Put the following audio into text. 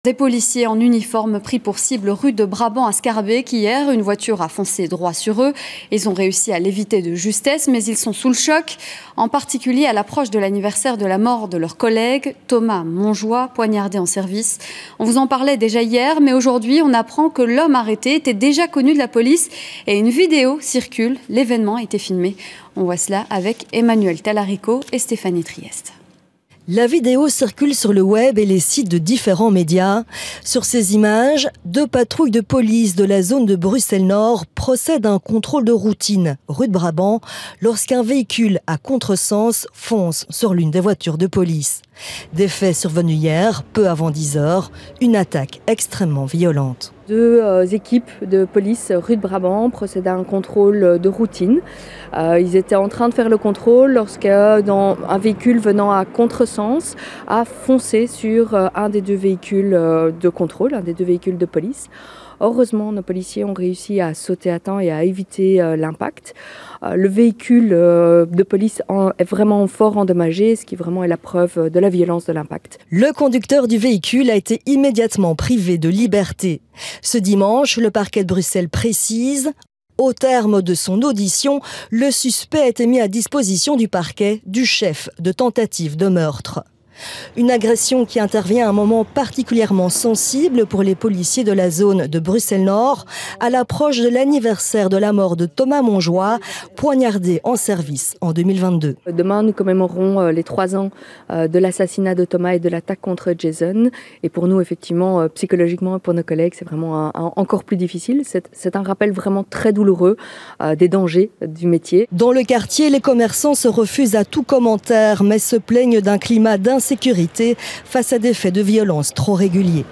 Des policiers en uniforme pris pour cible rue de Brabant à Scarbeck hier. Une voiture a foncé droit sur eux. Ils ont réussi à l'éviter de justesse, mais ils sont sous le choc, en particulier à l'approche de l'anniversaire de la mort de leur collègue, Thomas Monjoie, poignardé en service. On vous en parlait déjà hier, mais aujourd'hui, on apprend que l'homme arrêté était déjà connu de la police et une vidéo circule. L'événement a été filmé. On voit cela avec Emmanuel Talarico et Stéphanie Trieste. La vidéo circule sur le web et les sites de différents médias. Sur ces images, 2 patrouilles de police de la zone de Bruxelles-Nord procèdent à un contrôle de routine rue de Brabant lorsqu'un véhicule à contresens fonce sur l'une des voitures de police. Des faits survenus hier, peu avant 10 heures, une attaque extrêmement violente. 2 équipes de police rue de Brabant procédaient à un contrôle de routine. Ils étaient en train de faire le contrôle lorsque un véhicule venant à contresens a foncé sur un des 2 véhicules de contrôle, un des 2 véhicules de police. Heureusement, nos policiers ont réussi à sauter à temps et à éviter l'impact. Le véhicule de police est vraiment fort endommagé, ce qui vraiment est la preuve de la violence de l'impact. Le conducteur du véhicule a été immédiatement privé de liberté. Ce dimanche, le parquet de Bruxelles précise: au terme de son audition, le suspect a été mis à disposition du parquet du chef de tentative de meurtre. Une agression qui intervient à un moment particulièrement sensible pour les policiers de la zone de Bruxelles-Nord, à l'approche de l'anniversaire de la mort de Thomas Monjoie, poignardé en service en 2022. Demain, nous commémorerons les 3 ans de l'assassinat de Thomas et de l'attaque contre Jason. Et pour nous, effectivement, psychologiquement et pour nos collègues, c'est vraiment encore plus difficile. C'est un rappel vraiment très douloureux des dangers du métier. Dans le quartier, les commerçants se refusent à tout commentaire, mais se plaignent d'un climat d'insécurité face à des faits de violence trop réguliers.